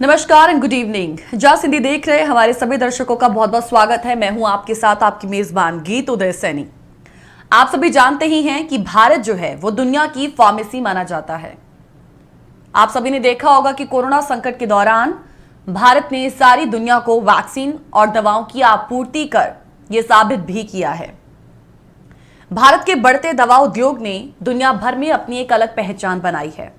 नमस्कार and good evening. जस हिंदी देख रहे हमारे सभी दर्शकों का बहुत बहुत स्वागत है। मैं हूं आपके साथ आपकी मेजबान गीत उदय सैनी। आप सभी जानते ही हैं कि भारत जो है वो दुनिया की फार्मेसी माना जाता है। आप सभी ने देखा होगा कि कोरोना संकट के दौरान भारत ने सारी दुनिया को वैक्सीन और दवाओं की आपूर्ति कर यह साबित भी किया है। भारत के बढ़ते दवा उद्योग ने दुनिया भर में अपनी एक अलग पहचान बनाई है।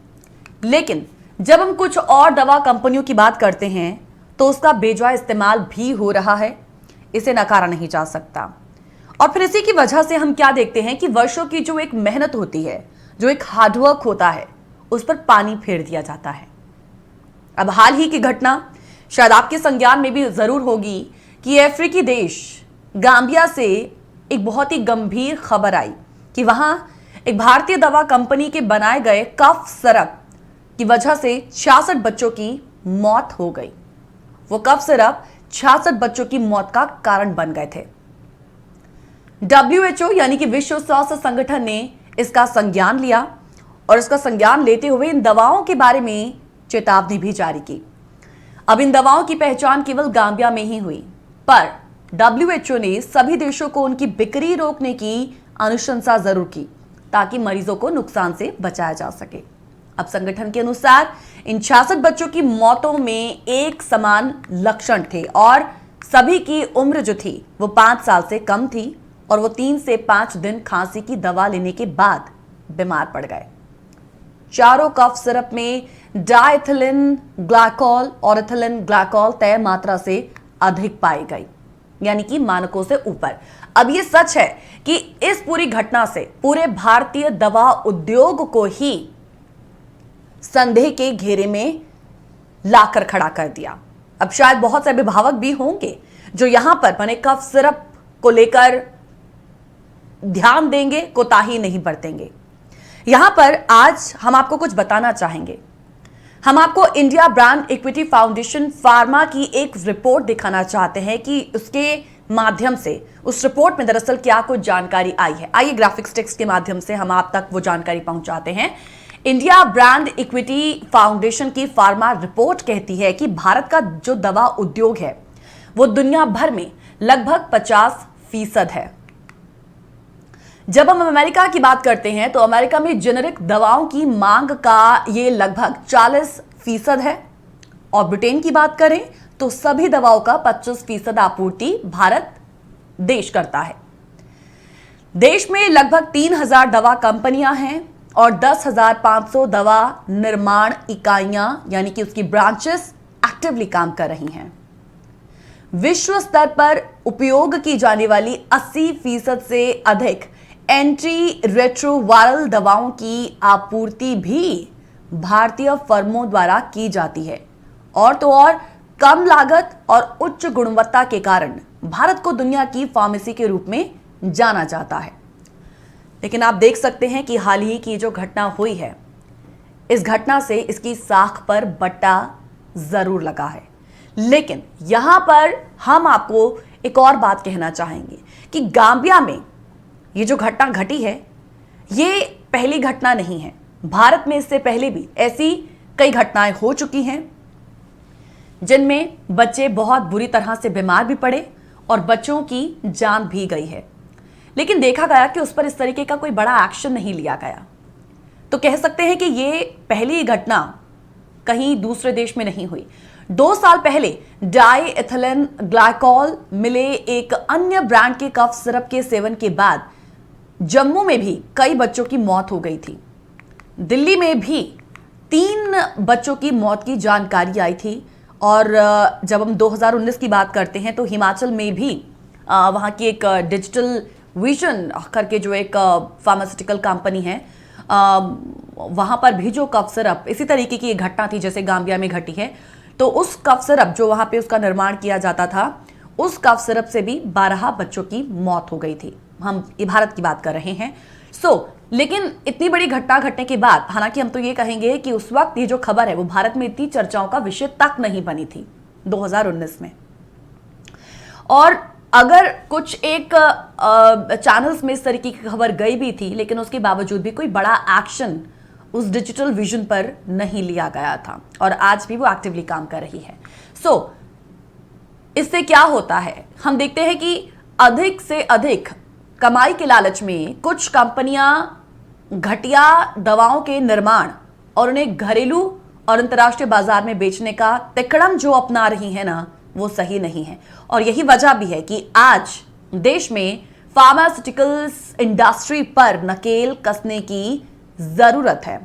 लेकिन जब हम कुछ और दवा कंपनियों की बात करते हैं तो उसका बेजा इस्तेमाल भी हो रहा है, इसे नकारा नहीं जा सकता। और फिर इसी की वजह से हम क्या देखते हैं कि वर्षों की जो एक मेहनत होती है, जो एक हार्डवर्क होता है, उस पर पानी फेर दिया जाता है। अब हाल ही की घटना शायद आपके संज्ञान में भी जरूर होगी कि अफ्रीकी देश गाम्बिया से एक बहुत ही गंभीर खबर आई कि वहां एक भारतीय दवा कंपनी के बनाए गए कफ सिरप की वजह से 66 बच्चों की मौत हो गई। वो कफ सिरप 66 बच्चों की मौत का कारण बन गए थे। WHO यानी कि विश्व स्वास्थ्य संगठन ने इसका संज्ञान लिया और इसका संज्ञान लेते हुए इन दवाओं के बारे में चेतावनी भी जारी की। अब इन दवाओं की पहचान केवल गाम्बिया में ही हुई, पर WHO ने सभी देशों को उनकी बिक्री रोकने की अनुशंसा जरूर की ताकि मरीजों को नुकसान से बचाया जा सके। अब संगठन के अनुसार इन 66 बच्चों की मौतों में एक समान लक्षण थे और सभी की उम्र जो थी वो 5 साल से कम थी और वो 3 से 5 दिन खांसी की दवा लेने के बाद बीमार पड़ गए। चारों कफ सिरप में डाइथिलिन ग्लाइकॉल और इथिलिन ग्लाइकॉल तय मात्रा से अधिक पाई गई, यानी कि मानकों से ऊपर। अब ये सच है कि इस पूरी घटना से पूरे भारतीय दवा उद्योग को ही संदेह के घेरे में लाकर खड़ा कर दिया। अब शायद बहुत से अभिभावक भी होंगे जो यहां पर बने कफ सिरप को लेकर ध्यान देंगे, कोताही नहीं बरतेंगे। यहां पर आज हम आपको कुछ बताना चाहेंगे। हम आपको India brand equity foundation pharma की एक रिपोर्ट दिखाना चाहते हैं कि उसके माध्यम से उस रिपोर्ट में दरअसल क्या कुछ जानकारी आई है। आइए ग्राफिक्स टेक्स्ट के माध्यम से हम आप तक वो जानकारी पहुंचाते हैं। इंडिया ब्रांड इक्विटी फाउंडेशन की फार्मा रिपोर्ट कहती है कि भारत का जो दवा उद्योग है वो दुनिया भर में लगभग 50% है। जब हम अमेरिका की बात करते हैं तो अमेरिका में जेनेरिक दवाओं की मांग का ये लगभग 40% है और ब्रिटेन की बात करें तो सभी दवाओं का 25% आपूर्ति भारत देश करता है। देश में लगभग 3000 दवा कंपनियां हैं और 10,500 दवा निर्माण इकाइयां यानी कि उसकी ब्रांचेस एक्टिवली काम कर रही हैं। विश्व स्तर पर उपयोग की जाने वाली 80% से अधिक एंटी रेट्रोवायरल दवाओं की आपूर्ति भी भारतीय फर्मों द्वारा की जाती है। और तो और कम लागत और उच्च गुणवत्ता के कारण भारत को दुनिया की फार्मेसी के रूप में जाना जाता है। लेकिन आप देख सकते हैं कि हाल ही की जो घटना हुई है, इस घटना से इसकी साख पर बट्टा जरूर लगा है। लेकिन यहां पर हम आपको एक और बात कहना चाहेंगे कि गाम्बिया में ये जो घटना घटी है ये पहली घटना नहीं है। भारत में इससे पहले भी ऐसी कई घटनाएं हो चुकी हैं जिनमें बच्चे बहुत बुरी तरह से बीमार भी पड़े और बच्चों की जान भी गई है। लेकिन देखा गया कि उस पर इस तरीके का कोई बड़ा एक्शन नहीं लिया गया। तो कह सकते हैं कि ये पहली घटना कहीं दूसरे देश में नहीं हुई। 2 साल पहले डाई इथिलिन ग्लाइकॉल मिले एक अन्य ब्रांड के कफ सिरप के सेवन के बाद जम्मू में भी कई बच्चों की मौत हो गई थी। दिल्ली में भी 3 बच्चों की मौत की जानकारी आई थी। और जब हम 2019 की बात करते हैं तो हिमाचल में भी वहाँ की एक डिजिटल विजन करके जो एक फार्मास्यूटिकल कंपनी है, वहाँ पर भी जो कफ सिरप इसी तरीके की एक घटना थी जैसे गाम्बिया में घटी है। तो उस कफ सिरप जो वहाँ पे उसका निर्माण किया जाता था, उस कफ सिरप से भी 12 बच्चों की मौत हो गई थी। हम भारत की बात कर रहे हैं। लेकिन इतनी बड़ी घटना घटने के बाद, हालांकि हम तो ये कहेंगे कि उस वक्त ये जो खबर है वो भारत में इतनी चर्चाओं का विषय तक नहीं बनी थी 2019 में। और अगर कुछ एक चैनल्स में इस तरीके की खबर गई भी थी, लेकिन उसके बावजूद भी कोई बड़ा एक्शन उस डिजिटल विजन पर नहीं लिया गया था और आज भी वो एक्टिवली काम कर रही है। इससे क्या होता है, हम देखते हैं कि अधिक से अधिक कमाई के लालच में कुछ कंपनियां घटिया दवाओं के निर्माण और उन्हें घरेलू और अंतर्राष्ट्रीय बाजार में बेचने का तिकड़म जो अपना रही है ना, वो सही नहीं है। और यही वजह भी है कि आज देश में फार्मास्यूटिकल्स इंडस्ट्री पर नकेल कसने की जरूरत है।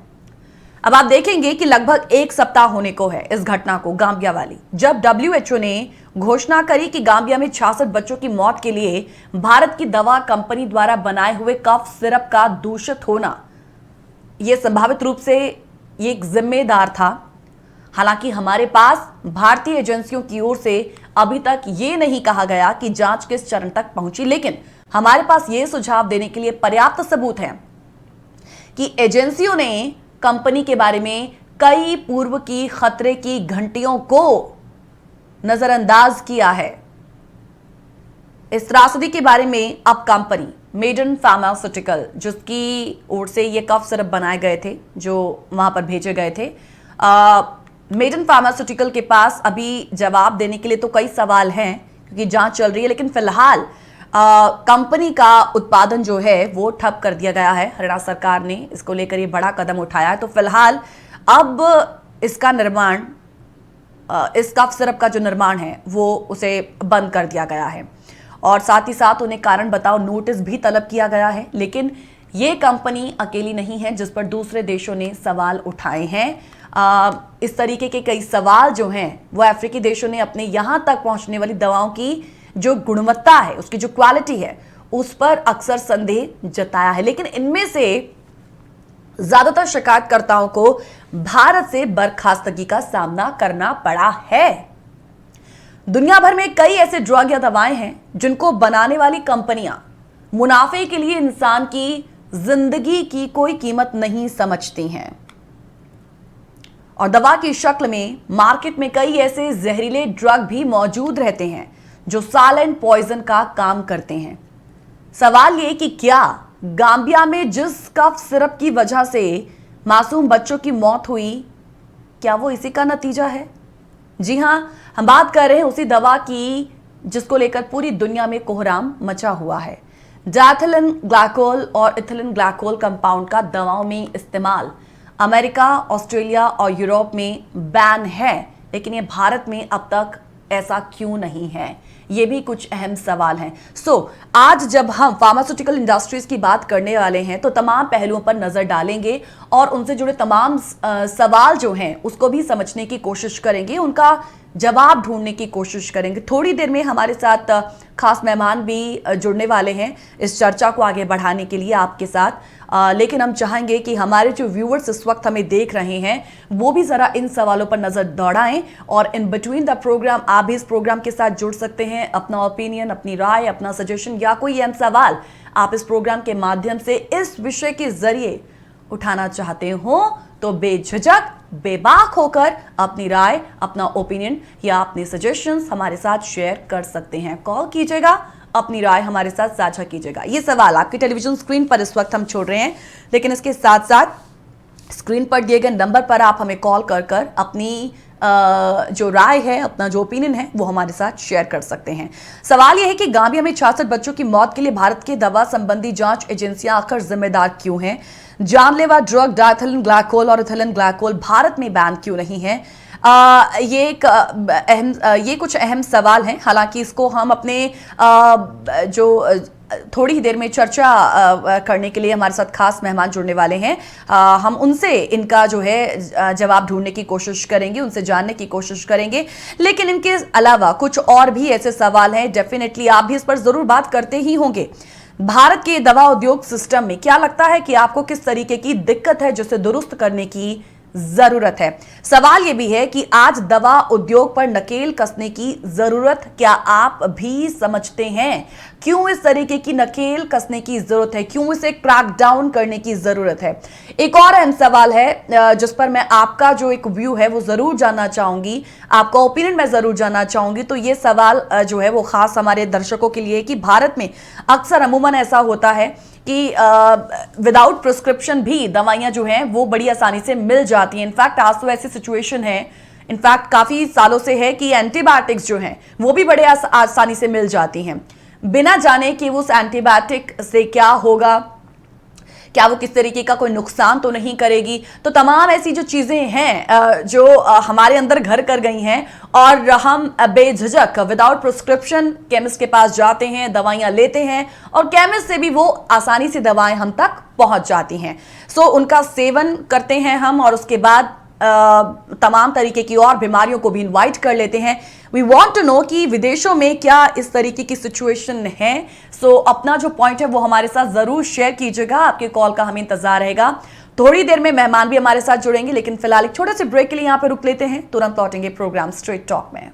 अब आप देखेंगे कि लगभग एक सप्ताह होने को है इस घटना को, गांबिया वाली, जब WHO ने घोषणा करी कि गांबिया में 66 बच्चों की मौत के लिए भारत की दवा कंपनी द्वारा बनाए हुए कफ सिरप का दूषित होना यह संभावित रूप से ये एक जिम्मेदार था। हालांकि हमारे पास भारतीय एजेंसियों की ओर से अभी तक ये नहीं कहा गया कि जांच किस चरण तक पहुंची, लेकिन हमारे पास ये सुझाव देने के लिए पर्याप्त सबूत हैं कि एजेंसियों ने कंपनी के बारे में कई पूर्व की खतरे की घंटियों को नजरअंदाज किया है। इस त्रासदी के बारे में अब कंपनी मेडन फार्मास्यूटिकल, जिसकी ओर से ये कफ सिरप बनाए गए थे, जो वहां पर भेजे गए थे, मेडन फार्मास्यूटिकल के पास अभी जवाब देने के लिए तो कई सवाल हैं क्योंकि जांच चल रही है, लेकिन फिलहाल कंपनी का उत्पादन जो है वो ठप कर दिया गया है। हरियाणा सरकार ने इसको लेकर ये बड़ा कदम उठाया है, तो फिलहाल अब इसका निर्माण, इस कफ सिरप का जो निर्माण है वो उसे बंद कर दिया गया है और साथ ही साथ उन्हें कारण बताओ नोटिस भी तलब किया गया है। लेकिन ये कंपनी अकेली नहीं है जिस पर दूसरे देशों ने सवाल उठाए हैं। इस तरीके के कई सवाल जो हैं वो अफ्रीकी देशों ने अपने यहां तक पहुंचने वाली दवाओं की जो गुणवत्ता है, उसकी जो क्वालिटी है, उस पर अक्सर संदेह जताया है। लेकिन इनमें से ज्यादातर शिकायतकर्ताओं को भारत से बर्खास्तगी का सामना करना पड़ा है। दुनिया भर में कई ऐसे ड्रग या दवाएं हैं जिनको बनाने वाली कंपनियां मुनाफे के लिए इंसान की जिंदगी की कोई कीमत नहीं समझती हैं और दवा की शक्ल में मार्केट में कई ऐसे जहरीले ड्रग भी मौजूद रहते हैं जो साइलेंट पॉइजन का काम करते हैं। सवाल ये कि क्या गांबिया में जिस कफ सिरप की वजह से मासूम बच्चों की मौत हुई, क्या वो इसी का नतीजा है? जी हां, हम बात कर रहे हैं उसी दवा की जिसको लेकर पूरी दुनिया में कोहराम मचा हुआ है। डायथिलिन ग्लाइकोल और इथिलीन ग्लाइकोल कंपाउंड का दवाओं में इस्तेमाल अमेरिका, ऑस्ट्रेलिया और यूरोप में बैन है, लेकिन ये भारत में अब तक ऐसा क्यों नहीं है? ये भी कुछ अहम सवाल हैं। आज जब हम फार्मास्यूटिकल इंडस्ट्रीज की बात करने वाले हैं तो तमाम पहलुओं पर नजर डालेंगे और उनसे जुड़े तमाम सवाल जो हैं उसको भी समझने की कोशिश करेंगे, उनका जवाब ढूंढने की कोशिश करेंगे। थोड़ी देर में हमारे साथ खास मेहमान भी जुड़ने वाले हैं इस चर्चा को आगे बढ़ाने के लिए आपके साथ, लेकिन हम चाहेंगे कि हमारे जो व्यूअर्स इस वक्त हमें देख रहे हैं वो भी जरा इन सवालों पर नजर दौड़ाएं और इन बिटवीन द प्रोग्राम आप भी इस प्रोग्राम के साथ जुड़ सकते हैं। अपना ओपिनियन, अपनी राय, अपना सजेशन या कोई अहम सवाल आप इस प्रोग्राम के माध्यम से इस विषय के जरिए उठाना चाहते हो तो बेझिझक, बेबाक होकर अपनी राय, अपना ओपिनियन या अपने सजेशंस हमारे साथ शेयर कर सकते हैं। कॉल कीजिएगा, अपनी राय हमारे साथ साझा कीजिएगा। ये सवाल आपकी टेलीविजन स्क्रीन पर इस वक्त हम छोड़ रहे हैं, लेकिन इसके साथ साथ स्क्रीन पर दिए गए नंबर पर आप हमें कॉल कर अपनी जो राय है, अपना जो ओपिनियन है वो हमारे साथ शेयर कर सकते हैं। सवाल यह है कि गांबिया में 66 बच्चों की मौत के लिए भारत के दवा संबंधी जांच एजेंसियां आखिर जिम्मेदार क्यों हैं? जानलेवा ड्रग डायथिलिन ग्लाइकोल और इथिलीन ग्लाइकोल भारत में बैन क्यों नहीं है? ये कुछ अहम सवाल हैं। हालांकि इसको हम अपने जो थोड़ी ही देर में चर्चा करने के लिए हमारे साथ खास मेहमान जुड़ने वाले हैं, हम उनसे इनका जो है जवाब ढूंढने की कोशिश करेंगे, उनसे जानने की कोशिश करेंगे। लेकिन इनके अलावा कुछ और भी ऐसे सवाल हैं, डेफिनेटली आप भी इस पर जरूर बात करते ही होंगे। भारत के दवा उद्योग सिस्टम में क्या लगता है कि आपको किस तरीके की दिक्कत है जिसे दुरुस्त करने की जरूरत है? सवाल यह भी है कि आज दवा उद्योग पर नकेल कसने की जरूरत क्या आप भी समझते हैं? क्यों इस तरीके की नकेल कसने की जरूरत है? क्यों इसे क्रैक डाउन करने की जरूरत है? एक और अहम सवाल है जिस पर मैं आपका जो एक व्यू है वो जरूर जानना चाहूंगी, आपका ओपिनियन मैं जरूर जानना चाहूंगी। तो ये सवाल जो है वो खास हमारे दर्शकों के लिए कि भारत में अक्सर अमूमन ऐसा होता है कि विदाउट प्रिस्क्रिप्शन भी दवाइयां जो हैं वो बड़ी आसानी से मिल जाती हैं। इनफैक्ट आज तो ऐसी सिचुएशन है, इनफैक्ट काफी सालों से है कि एंटीबायोटिक्स जो हैं वो भी बड़े आसानी से मिल जाती हैं, बिना जाने कि उस एंटीबायोटिक से क्या होगा, क्या वो किस तरीके का कोई नुकसान तो नहीं करेगी। तो तमाम ऐसी जो चीजें हैं जो हमारे अंदर घर कर गई हैं और हम बेझिझक विदाउट प्रिस्क्रिप्शन केमिस्ट के पास जाते हैं, दवाइयां लेते हैं और केमिस्ट से भी वो आसानी से दवाएं हम तक पहुंच जाती हैं। सो उनका सेवन करते हैं हम और उसके बाद तमाम तरीके की और बीमारियों को भी इनवाइट कर लेते हैं। वी वांट टू नो कि विदेशों में क्या इस तरीके की सिचुएशन है। सो अपना जो पॉइंट है वो हमारे साथ जरूर शेयर कीजिएगा, आपके कॉल का हमें इंतजार रहेगा। थोड़ी देर में मेहमान भी हमारे साथ जुड़ेंगे, लेकिन फिलहाल एक छोटे से ब्रेक के लिए यहाँ पे रुक लेते हैं, तुरंत लौटेंगे प्रोग्राम स्ट्रेट टॉक में।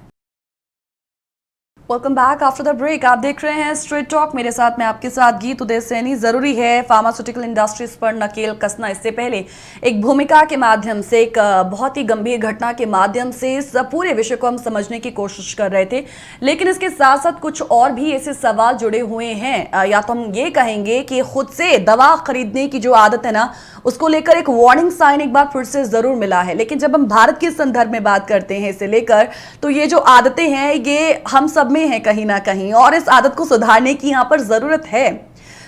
Welcome back after the break. आप देख रहे हैं स्ट्रेट टॉक, मेरे साथ मैं आपके साथ गीत उदय सैनी। जरूरी है फार्मास्यूटिकल इंडस्ट्रीज पर नकेल कसना। इससे पहले एक भूमिका के माध्यम से, एक बहुत ही गंभीर घटना के माध्यम से इस पूरे विषय को हम समझने की कोशिश कर रहे थे, लेकिन इसके साथ साथ कुछ और भी ऐसे सवाल जुड़े हुए हैं। या तो हम ये कहेंगे कि खुद से दवा खरीदने की जो आदत है ना, उसको लेकर एक वार्निंग साइन एक बार फिर से जरूर मिला है। लेकिन जब हम भारत के संदर्भ में बात करते हैं इसे लेकर, तो ये जो आदतें हैं ये हम सब में है कहीं ना कहीं, और इस आदत को सुधारने की यहां पर जरूरत है।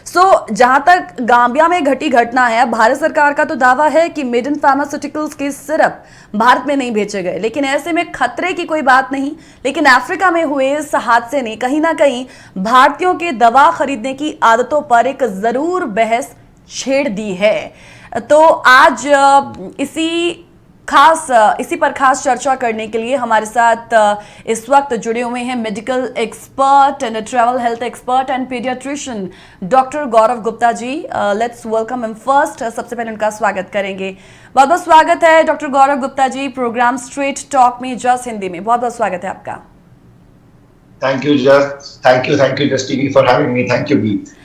जहां तक गांबिया में घटी घटना है, भारत सरकार का तो दावा है कि मेड इन फार्मास्यूटिकल्स के सिरप भारत में नहीं बेचे गए, लेकिन ऐसे में खतरे की कोई बात नहीं। लेकिन अफ्रीका में हुए इस हादसे ने कहीं ना कहीं भारतीयों के दवा खरीदने की आदतों पर एक जरूर बहस छेड़ दी है। तो आज इसी पर खास चर्चा करने के लिए हमारे साथ इस वक्त जुड़े हुए हैं medical expert and travel health expert and paediatrician doctor Gaurav Gupta ji. Let's welcome him first. सबसे पहले उनका स्वागत करेंगे। बहुत बहुत स्वागत है doctor Gaurav Gupta ji programme straight talk में जस्ट हिंदी में। बहुत बहुत स्वागत है आपका। Thank you just TV for having me. Thank you Geet.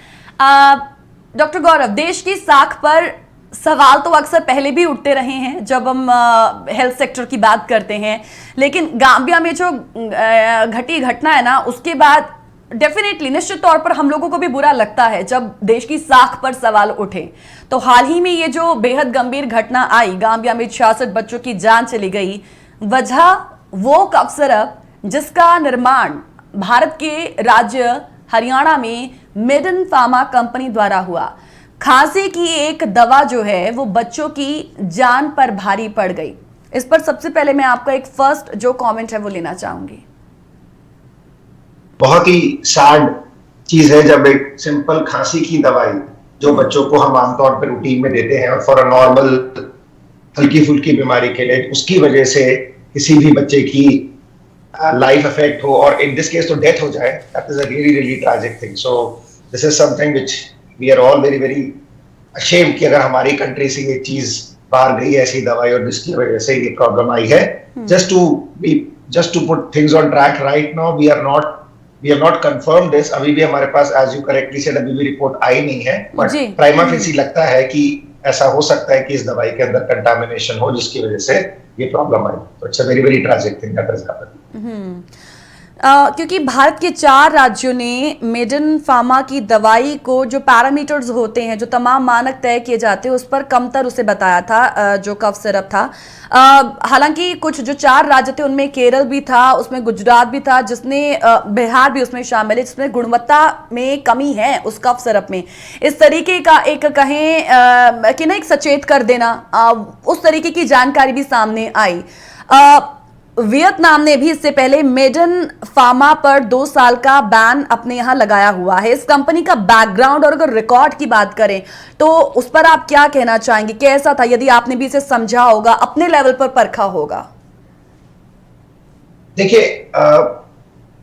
Doctor Gaurav, देश की साख पर सवाल तो अक्सर पहले भी उठते रहे हैं जब हम हेल्थ सेक्टर की बात करते हैं, लेकिन गांबिया में जो घटी घटना है ना, उसके बाद डेफिनेटली निश्चित तौर पर हम लोगों को भी बुरा लगता है जब देश की साख पर सवाल उठे। तो हाल ही में ये जो बेहद गंभीर घटना आई, गांबिया में 66 बच्चों की जान चली गई, वजह वो कफ सिरप जिसका निर्माण भारत के राज्य हरियाणा में मेड इन फार्मा कंपनी द्वारा हुआ। खांसी की एक दवा जो है वो बच्चों की जान पर भारी पड़ गई। इस पर सबसे पहले मैं आपका एक फर्स्ट जो कमेंट है वो लेना चाहूंगी। बहुत ही सैड चीज है जब एक सिंपल खांसी की दवाई जो बच्चों को हम आमतौर पर रूटीन में देते हैं और फॉर अ नॉर्मल हल्की फुल्की बीमारी के लिए, उसकी वजह से किसी भी बच्चे की लाइफ अफेक्ट हो और इन दिस केस तो डेथ हो जाए। That is a really really tragic thing. So this is something which we are all very very ashamed कि अगर हमारी कंट्री से ये चीज बाहर गई ऐसी दवाई और जिसकी वजह से ये प्रॉब्लम आई है। Just to put things on track right now we have not confirm this. अभी भी हमारे पास एज यू करेक्टली सेड अभी भी रिपोर्ट आई नहीं है, बट प्राइमा फेसी लगता है कि ऐसा हो सकता है कि इस दवाई के अंदर कंटामिनेशन हो जिसकी वजह से ये प्रॉब्लम आई। तो it's a very very tragic thing that has happened. क्योंकि भारत के 4 राज्यों ने मेड इन फार्मा की दवाई को जो पैरामीटर्स होते हैं, जो तमाम मानक तय किए जाते हैं, उस पर कमतर उसे बताया था जो कफ सिरप था। हालांकि कुछ जो 4 राज्य थे उनमें केरल भी था, उसमें गुजरात भी था, जिसने बिहार भी उसमें शामिल है, जिसमें गुणवत्ता में कमी है उस कफ सिरप में। इस तरीके का एक कहें कि ना एक सचेत कर देना, उस तरीके की जानकारी भी सामने आई। वियतनाम ने भी इससे पहले मेड इन फार्मा पर 2 साल का बैन अपने यहां लगाया हुआ है। इस कंपनी का बैकग्राउंड और अगर रिकॉर्ड की बात करें तो उस पर आप क्या कहना चाहेंगे? कैसा था, यदि आपने भी इसे समझा होगा, अपने लेवल पर परखा होगा? देखिए,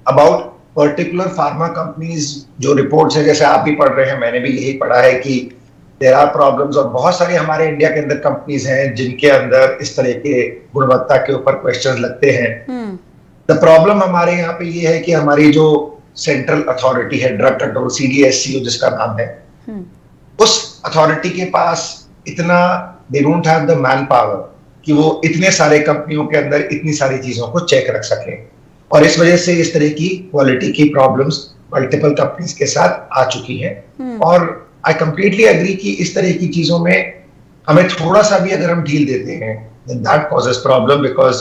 अबाउट पर्टिकुलर फार्मा कंपनीज जो रिपोर्ट्स है, जैसे आप भी पढ़ रहे हैं, मैंने भी यही पढ़ा है कि देयर आर प्रॉब्लम्स, और बहुत सारी हमारे इंडिया के अंदर कंपनीज हैं जिनके अंदर इस तरह के गुणवत्ता के ऊपर क्वेश्चंस लगते हैं। द प्रॉब्लम हमारे यहाँ पे ये है कि हमारी जो सेंट्रल अथॉरिटी है, ड्रग कंट्रोल CDSCO जिसका नाम है, उस अथॉरिटी के पास इतना they don't have the man power कि वो इतने सारे कंपनियों के अंदर इतनी सारी चीजों को चेक रख सके, और इस वजह से इस तरह की क्वालिटी की प्रॉब्लम्स मल्टीपल कंपनीज के साथ आ चुकी हैं। और आई कंप्लीटली एग्री कि इस तरह की चीजों में हमें थोड़ा सा भी अगर हम ढील देते हैं then that causes problem because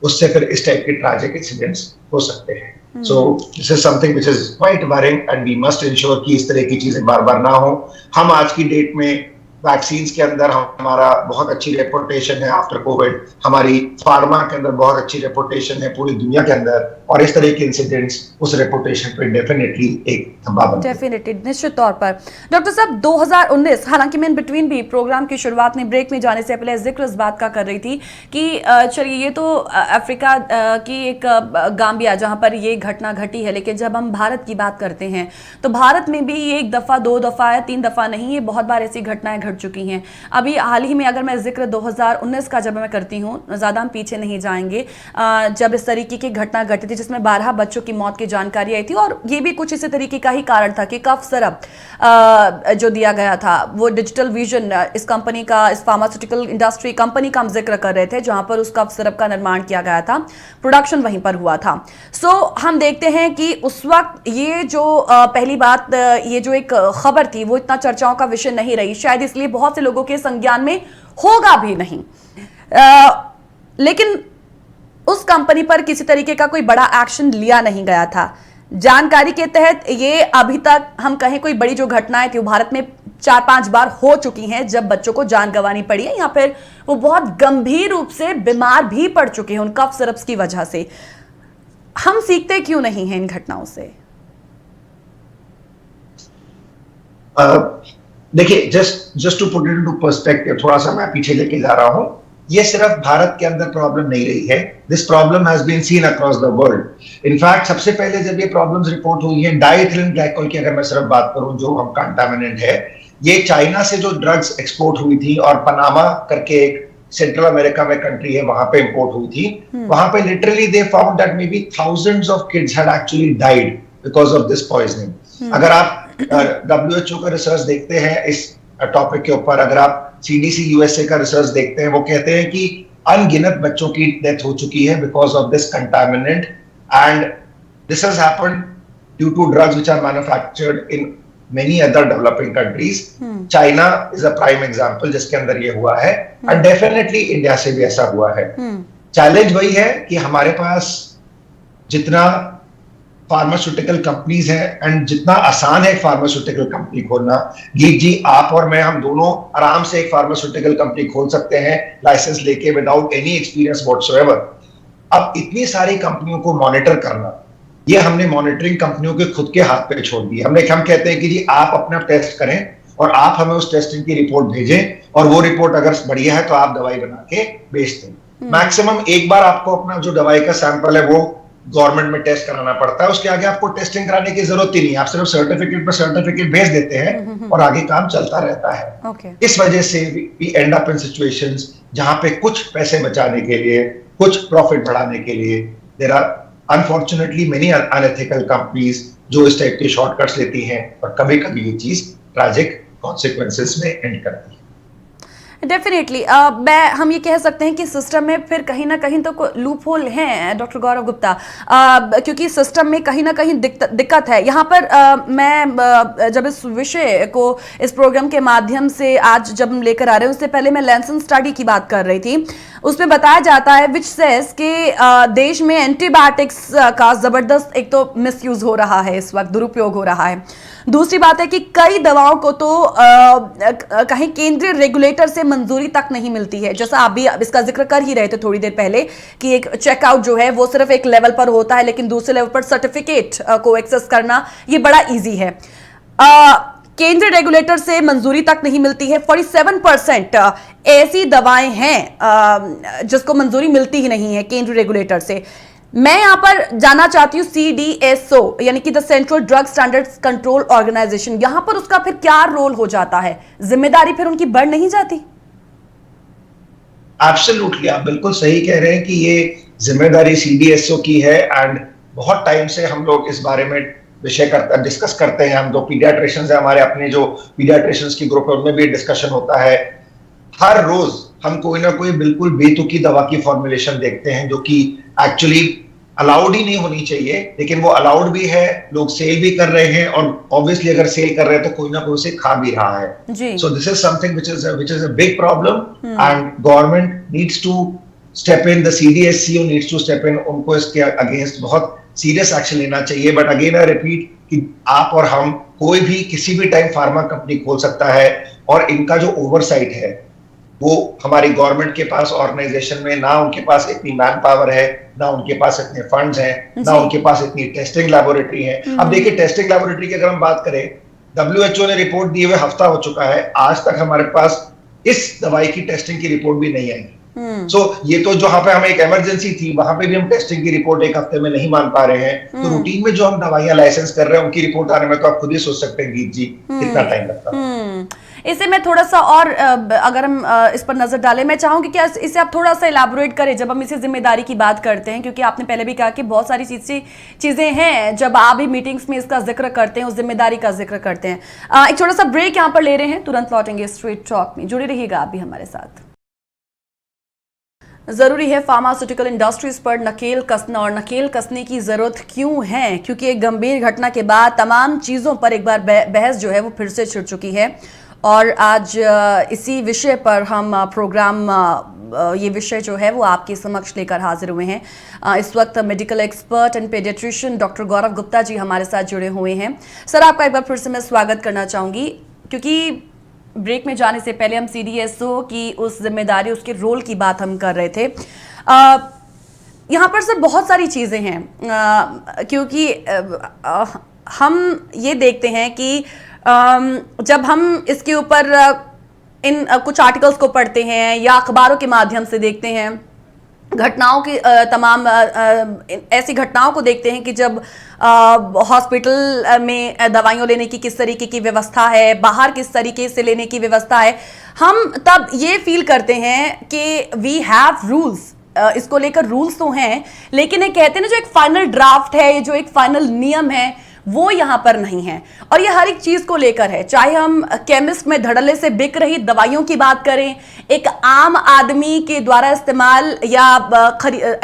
उससे फिर इस टाइप के ट्रैजिक इंसिडेंट्स हो सकते हैं। So this is something which is quite worrying and we must ensure कि इस तरह की चीजें बार बार ना हो। हम आज की डेट में वैक्सीन्स के अंदर हमारा बहुत अच्छी रेपुटेशन है आफ्टर कोविड, हमारी फार्मा के अंदर बहुत अच्छी रेपुटेशन है पूरी दुनिया के अंदर, और इस तरह के इंसिडेंट्स उस रेपुटेशन पे डेफिनेटली एक धब्बा बनते हैं। डेफिनेटली, निश्चित तौर पर। डॉक्टर साहब 2019, हालांकि मैं इन बिटवीन भी प्रोग्राम की शुरुआत में ब्रेक में जाने से पहले जिक्र इस बात का कर रही थी कि चलिए ये तो अफ्रीका की एक गाम्बिया जहां पर ये घटना घटी है, लेकिन जब हम भारत की बात करते हैं तो भारत में भी एक दफ़ा, दो दफ़ा या तीन दफ़ा नहीं, ये बहुत बार ऐसी घटनाएं घट चुकी हैं। अभी हाल ही में अगर मैं जिक्र 2019 का जब मैं करती हूँ, ज़्यादा हम पीछे नहीं जाएंगे, जब इस तरीके की घटना घटी थी जिसमें 12 बच्चों की मौत की जानकारी आई थी, और ये भी कुछ इसी तरीके का ही कारण था कि कफ सिरप जो दिया गया था वो डिजिटल विजन, इस कंपनी का, इस फार्मास्यूटिकल इंडस्ट्री कंपनी का हम जिक्र कर रहे थे, जहां पर उस कफ सिरप का निर्माण किया गया था, प्रोडक्शन वहीं पर हुआ था। सो हम देखते हैं कि उस वक्त ये जो पहली बात, ये जो एक खबर थी वो इतना चर्चाओं का विषय नहीं रही, शायद इसलिए बहुत से लोगों के संज्ञान में होगा भी नहीं, लेकिन उस कंपनी पर किसी तरीके का कोई बड़ा एक्शन लिया नहीं गया था। जानकारी के तहत ये अभी तक हम कहें कोई बड़ी जो घटनाएं थी वो भारत में 4-5 बार हो चुकी हैं जब बच्चों को जान गंवानी पड़ी है, या फिर वो बहुत गंभीर रूप से बीमार भी पड़ चुके हैं उन कफ सिरप्स की वजह से। हम सीखते क्यों नहीं हैं इन घटनाओं से? देखिए, just to put it into perspective, थोड़ा सा मैं पीछे लेके जा रहा हूं। ये सिर्फ भारत के अंदर प्रॉब्लम नहीं रही है, this problem has been seen across the world. In fact सबसे पहले जब ये प्रॉब्लम्स रिपोर्ट हुई है डाइएथिलीन ग्लाइकोल की, अगर मैं सिर्फ बात करूं जो हम कंटामिनेंट है, ये चाइना से जो ड्रग्स एक्सपोर्ट हुई थी और पनामा करके एक सेंट्रल अमेरिका में कंट्री है वहां पे इंपोर्ट हुई थी, वहां पे literally they found that may be thousands of kids had actually died because of this poisoning. अगर आप WHO का रिसर्च देखते हैं इस टॉपिक के ऊपर, अगर आप CDC USA का रिसर्च देखते हैं, वो कहते हैं कि अनगिनत बच्चों की डेथ हो चुकी है because of this contaminant, and this has happened due to drugs which are manufactured in many other developing countries. China is a prime example जिसके अंदर ये हुआ है, एंड डेफिनेटली इंडिया से भी ऐसा हुआ है। चैलेंज वही है कि हमारे पास जितना फार्मास्यूटिकल कंपनीज है एंड जितना आसान है एक फार्मास्यूटिकल कंपनी खोलना, गीत जी आप और मैं, हम दोनों आराम से एक फार्मास्यूटिकल कंपनी खोल सकते हैं लाइसेंस लेके विदाउट एनी एक्सपीरियंस व्हाटसोएवर। अब इतनी सारी कंपनियों को मॉनिटर करना, ये हमने मॉनिटरिंग कंपनियों के खुद के हाथ पे छोड़ दिया। हम कहते हैं कि जी आप अपना टेस्ट करें और आप हमें उस टेस्टिंग की रिपोर्ट भेजें, और वो रिपोर्ट अगर बढ़िया है तो आप दवाई बना के बेच दें। मैक्सिमम एक बार आपको अपना जो दवाई का सैंपल है वो गवर्नमेंट में टेस्ट कराना पड़ता है, उसके आगे आपको टेस्टिंग कराने की जरूरत ही नहीं, आप सिर्फ सर्टिफिकेट पर सर्टिफिकेट भेज देते हैं और आगे काम चलता रहता है। इस वजह से we end up in situations जहां पे कुछ पैसे बचाने के लिए, कुछ प्रॉफिट बढ़ाने के लिए there are unfortunately many unethical companies जो इस टाइप के शॉर्टकट्स लेती हैं, और कभी कभी ये चीज ट्रैजिक कॉन्सिक्वेंसेस में एंड करती है। डेफिनेटली हम ये कह सकते हैं कि सिस्टम में फिर कहीं ना कहीं तो लूप होल हैं डॉक्टर गौरव गुप्ता, क्योंकि सिस्टम में कहीं ना कहीं दिक्कत है। यहाँ पर मैं जब इस विषय को इस प्रोग्राम के माध्यम से आज जब हम लेकर आ रहे हैं, उससे पहले मैं लैंसन स्टडी की बात कर रही थी, उसमें बताया जाता है विच सेज कि देश में एंटीबायोटिक्स का जबरदस्त एक तो मिसयूज हो रहा है, इस वक्त दुरुपयोग हो रहा है। दूसरी बात है कि कई दवाओं को तो कहीं केंद्रीय रेगुलेटर से मंजूरी तक नहीं मिलती है, जैसा आप भी इसका जिक्र कर ही रहे थे थोड़ी देर पहले कि एक चेकआउट जो है वो सिर्फ एक लेवल पर होता है, लेकिन दूसरे लेवल पर सर्टिफिकेट को एक्सेस करना ये बड़ा इजी है। केंद्रीय रेगुलेटर से मंजूरी तक नहीं मिलती है। 47% ऐसी दवाएं हैं जिसको मंजूरी मिलती ही नहीं है केंद्रीय रेगुलेटर से। मैं यहां पर जाना चाहती हूं CDSO यानी कि the central drug standards control organisation, यहां पर उसका फिर क्या रोल हो जाता है? जिम्मेदारी फिर उनकी बढ़ नहीं जाती? एब्सोल्युटली, आप बिल्कुल सही कह रहे हैं कि ये जिम्मेदारी CDSO की है, एंड बहुत टाइम से हम लोग इस बारे में डिस्कस करते हैं। हम दो पीडियाट्रिशियंस हैं, हमारे अपने जो पीडियाट्रिशियंस की ग्रुप है उनमें भी डिस्कशन होता है। हर रोज हम कोई ना कोई बिल्कुल बेतुकी दवा की फॉर्मुलेशन देखते हैं जो कि एक्चुअली अलाउड ही नहीं होनी चाहिए, लेकिन वो अलाउड भी है, लोग सेल भी कर रहे हैं, और ऑब्वियसली अगर सेल कर रहे हैं तो कोई ना कोई उसे खा भी रहा है। सो this is something which is a big problem, and government needs to step in, the CDSCO needs to step in, उनको इसके अगेंस्ट बहुत सीरियस एक्शन लेना चाहिए। बट अगेन आई रिपीट कि आप और हम, कोई भी किसी भी टाइम फार्मा कंपनी खोल सकता है, और इनका जो ओवरसाइट है वो हमारी गवर्नमेंट के पास ऑर्गेनाइजेशन में ना उनके पास इतनी मैन पावर है, ना उनके पास इतने फंड्स हैं, ना उनके पास इतनी टेस्टिंग लैबोरेटरी है। अब देखिए, टेस्टिंग लैबोरेटरी की अगर हम बात करें, WHO ने रिपोर्ट दिए हुए हफ्ता हो चुका है, आज तक हमारे पास इस दवाई की टेस्टिंग की रिपोर्ट भी नहीं आई। ये तो जहां पे हमें एक इमरजेंसी थी, वहां पे भी हम टेस्टिंग की रिपोर्ट एक हफ्ते में नहीं मान पा रहे हैं, तो रूटीन में जो हम दवाइयां लाइसेंस कर रहे हैं उनकी रिपोर्ट आने में तो आप खुद ही सोच सकते हैं गीत जी कितना टाइम लगता है। इसे मैं थोड़ा सा और अगर हम इस पर नजर डालें, मैं चाहूंगी कि इसे आप थोड़ा सा इलाबोरेट करें जब हम इसी जिम्मेदारी की बात करते हैं, क्योंकि आपने पहले भी कहा कि बहुत सारी चीजें हैं जब आप भी मीटिंग्स में इसका जिक्र करते हैं, उस जिम्मेदारी का जिक्र करते हैं। एक छोटा सा ब्रेक यहाँ पर ले रहे हैं, तुरंत लौटेंगे स्ट्रेट टॉक में, जुड़े रहिएगा आप भी हमारे साथ। जरूरी है फार्मास्यूटिकल इंडस्ट्रीज पर नकेल कसना, और नकेल कसने की जरूरत क्यों है? क्योंकि एक गंभीर घटना के बाद तमाम चीजों पर एक बार बहस जो है वो फिर से छिड़ चुकी है, और आज इसी विषय पर हम प्रोग्राम ये विषय जो है वो आपके समक्ष लेकर हाजिर हुए हैं। इस वक्त medical expert and paediatrician doctor Gaurav Gupta ji हमारे साथ जुड़े हुए हैं। सर, आपका एक बार फिर से मैं स्वागत करना चाहूँगी, क्योंकि ब्रेक में जाने से पहले हम CDSO की उस जिम्मेदारी, उसके रोल की बात हम कर रहे थे। यहाँ पर सर बहुत सारी चीज़ें हैं, क्योंकि हम ये देखते हैं कि जब हम इसके ऊपर इन कुछ आर्टिकल्स को पढ़ते हैं या अखबारों के माध्यम से देखते हैं, घटनाओं की तमाम ऐसी घटनाओं को देखते हैं कि जब हॉस्पिटल में दवाइयाँ लेने की किस तरीके की व्यवस्था है, बाहर किस तरीके से लेने की व्यवस्था है, हम तब ये फील करते हैं कि वी हैव रूल्स। इसको लेकर रूल्स तो हैं, लेकिन ये कहते हैं ना, जो एक फाइनल ड्राफ्ट है, जो एक फाइनल नियम है, वो यहाँ पर नहीं है। और ये हर एक चीज को लेकर है, चाहे हम केमिस्ट में धड़ल्ले से बिक रही दवाइयों की बात करें, एक आम आदमी के द्वारा इस्तेमाल या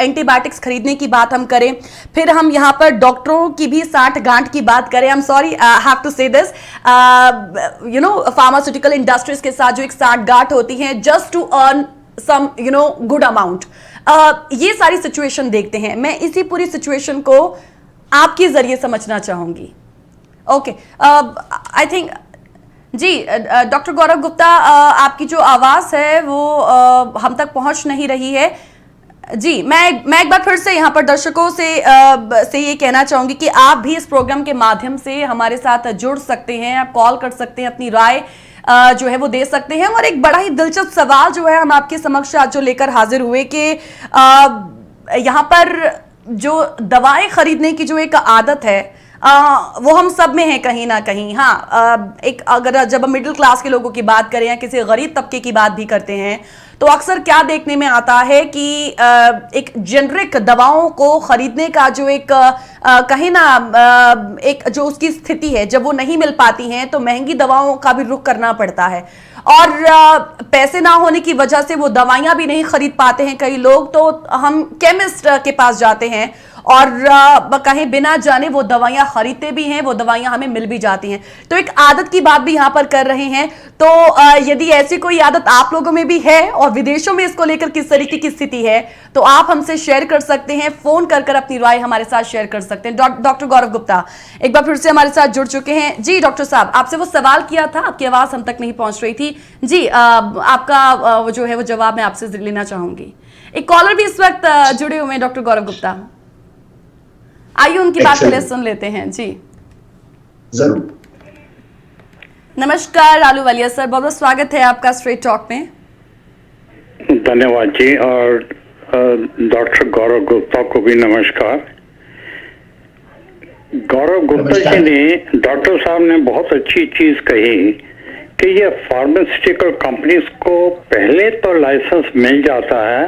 एंटीबायोटिक्स खरीदने की बात हम करें, फिर हम यहाँ पर डॉक्टरों की भी साठ गांठ की बात करें। I am sorry, I have to say this, pharmaceutical industries के साथ जो एक साठ गांठ होती है just to earn some good amount, ये सारी सिचुएशन देखते हैं। मैं इसी पूरी सिचुएशन को आपके जरिए समझना चाहूंगी। ओके, आई थिंक जी डॉक्टर गौरव गुप्ता, आपकी जो आवाज है वो हम तक पहुंच नहीं रही है जी। मैं एक बार फिर से यहाँ पर दर्शकों से ये कहना चाहूंगी कि आप भी इस प्रोग्राम के माध्यम से हमारे साथ जुड़ सकते हैं, आप कॉल कर सकते हैं, अपनी राय जो है वो दे सकते हैं। और एक बड़ा ही दिलचस्प सवाल जो है हम आपके समक्ष आज जो लेकर हाजिर हुए कि यहाँ पर जो दवाएं खरीदने की जो एक आदत है वो हम सब में है कहीं ना कहीं। हाँ, एक अगर जब हम मिडिल क्लास के लोगों की बात करें या किसी गरीब तबके की बात भी करते हैं, तो अक्सर क्या देखने में आता है कि एक जेनरिक दवाओं को खरीदने का जो एक कहीं ना एक जो उसकी स्थिति है, जब वो नहीं मिल पाती हैं तो महंगी दवाओं का भी रुख करना पड़ता है, और पैसे ना होने की वजह से वो दवाइयां भी नहीं खरीद पाते हैं कई लोग, तो हम केमिस्ट के पास जाते हैं और कहीं बिना जाने वो दवाइयां खरीदते भी हैं, वो दवाइयां हमें मिल भी जाती हैं। तो एक आदत की बात भी यहां पर कर रहे हैं। तो यदि ऐसी कोई आदत आप लोगों में भी है और विदेशों में इसको लेकर किस तरीके की स्थिति है, तो आप हमसे शेयर कर सकते हैं, फोन कर अपनी राय हमारे साथ शेयर कर सकते हैं। डॉक्टर गौरव गुप्ता एक बार फिर से हमारे साथ जुड़ चुके हैं जी। डॉक्टर साहब, आपसे वो सवाल किया था, आपकी आवाज हम तक नहीं पहुंच रही थी जी। आपका जो है वो जवाब मैं आपसे लेना चाहूंगी। एक कॉलर भी इस वक्त जुड़े हुए हैं डॉक्टर गौरव गुप्ता, आइए उनकी बात पहले सुन लेते हैं जी। जरूर। नमस्कार आलू वालिया सर, बहुत बहुत स्वागत है आपका स्ट्रेट टॉक में। धन्यवाद जी, और डॉक्टर गौरव गुप्ता को भी नमस्कार। गौरव गुप्ता जी ने, डॉक्टर साहब ने बहुत अच्छी चीज कही कि ये फार्मास्यूटिकल कंपनीज को पहले तो लाइसेंस मिल जाता है,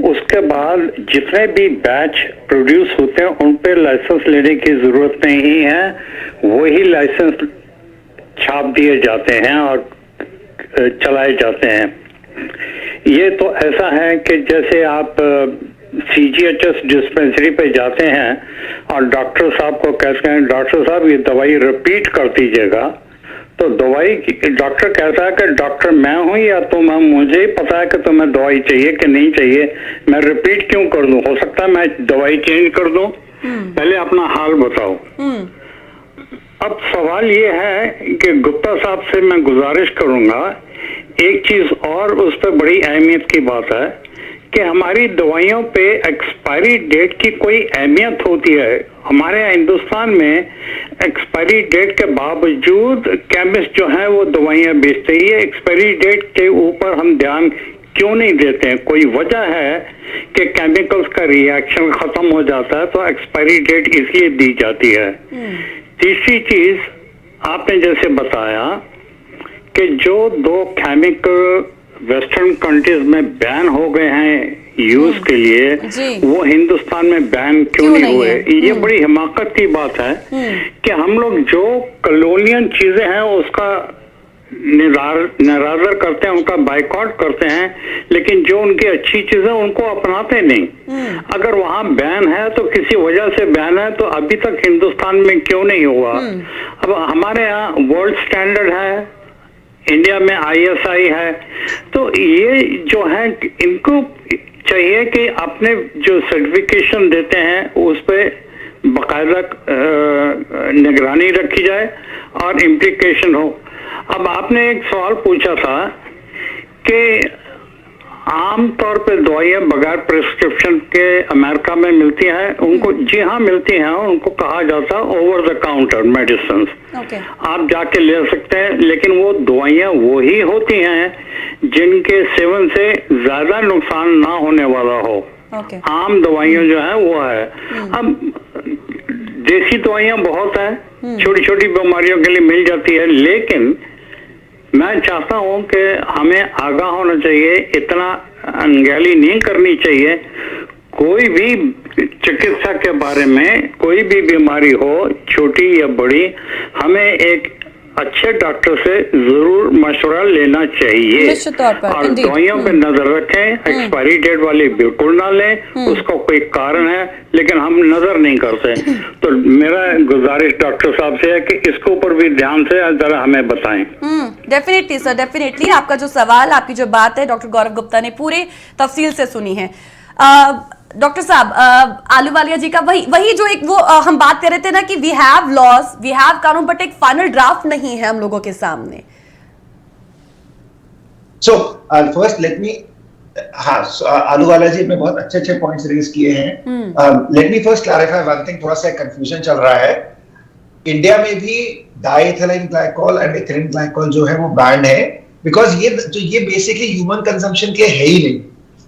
उसके बाद जितने भी बैच प्रोड्यूस होते हैं उन पे लाइसेंस लेने की जरूरत नहीं है, वही लाइसेंस छाप दिए जाते हैं और चलाए जाते हैं। ये तो ऐसा है कि जैसे आप CGHS डिस्पेंसरी पे जाते हैं और डॉक्टर साहब को कहते हैं डॉक्टर साहब ये दवाई रिपीट कर दीजिएगा, तो दवाई डॉक्टर कहता है कि डॉक्टर मैं हूं या तुम हम, मुझे ही पता है कि तुम्हें दवाई चाहिए कि नहीं चाहिए, मैं रिपीट क्यों कर दूं, हो सकता है मैं दवाई चेंज कर दूं, पहले अपना हाल बताओ। अब सवाल ये है कि गुप्ता साहब से मैं गुजारिश करूंगा, एक चीज और उस पर बड़ी अहमियत की बात है कि हमारी दवाइयों पे एक्सपायरी डेट की कोई अहमियत होती है। हमारे यहाँ हिंदुस्तान में एक्सपायरी डेट के बावजूद केमिस्ट जो है वो दवाइयाँ बेचते ही है। एक्सपायरी डेट के ऊपर हम ध्यान क्यों नहीं देते हैं? कोई वजह है कि केमिकल्स का रिएक्शन खत्म हो जाता है तो एक्सपायरी डेट इसलिए दी जाती है। तीसरी चीज आपने जैसे बताया कि जो 2 केमिकल वेस्टर्न कंट्रीज में बैन हो गए हैं यूज के लिए, वो हिंदुस्तान में बैन क्यों नहीं हुए? ये बड़ी हिमाकत की बात है कि हम लोग जो कॉलोनियल चीजें हैं उसका निरादर करते हैं, उनका बाइकआउट करते हैं, लेकिन जो उनकी अच्छी चीजें उनको अपनाते नहीं। अगर वहां बैन है तो किसी वजह से बैन है, तो अभी तक हिंदुस्तान में क्यों नहीं हुआ? अब हमारे यहाँ वर्ल्ड स्टैंडर्ड है, इंडिया में ISI है, तो ये जो है इनको चाहिए कि अपने जो सर्टिफिकेशन देते हैं उस पे बाकायदा निगरानी रखी जाए और इम्प्लीकेशन हो। अब आपने एक सवाल पूछा था कि आम तौर पे दवाइयाँ बगैर प्रिस्क्रिप्शन के अमेरिका में मिलती हैं, उनको जी हाँ मिलती हैं, उनको कहा जाता है ओवर द काउंटर मेडिसिन। आप जाके ले सकते हैं, लेकिन वो दवाइयाँ वही होती हैं जिनके सेवन से ज्यादा नुकसान ना होने वाला हो। आम दवाइयाँ जो है वो है। अब देसी दवाइयाँ बहुत है, छोटी छोटी बीमारियों के लिए मिल जाती है, लेकिन मैं चाहता हूं कि हमें आगाह होना चाहिए, इतना अनगहली नहीं करनी चाहिए। कोई भी चिकित्सा के बारे में कोई भी बीमारी हो, छोटी या बड़ी, हमें एक अच्छे डॉक्टर से जरूर मशवरा लेना चाहिए और दवाइयों पे नजर रखें। एक्सपायरी डेट वाली बिल्कुल ना लें, उसका कोई कारण है लेकिन हम नजर नहीं करते। तो मेरा गुजारिश डॉक्टर साहब से है कि इसके ऊपर भी ध्यान से जरा हमें बताएं। डेफिनेटली सर, डेफिनेटली आपका जो सवाल, आपकी जो बात है डॉक्टर गौरव गुप्ता ने पूरे तफसील से सुनी है। डॉक्टर साहब, आलूवालिया जी का वही जो एक वो हम बात कर रहे थे ना कि we have laws, we have कानून, बट एक फाइनल ड्राफ्ट नहीं है हम लोगों के सामने। So first let me, Ahluwalia ji ने बहुत अच्छे अच्छे पॉइंट्स रेज किए हैं। Let me first clarify one thing, थोड़ा सा कंफ्यूजन चल रहा है। इंडिया में भी diethylene glycol and ethylene glycol जो है वो बैंड है, बिकॉज ये बेसिकली ह्यूमन कंजम्पशन के है ही नहीं।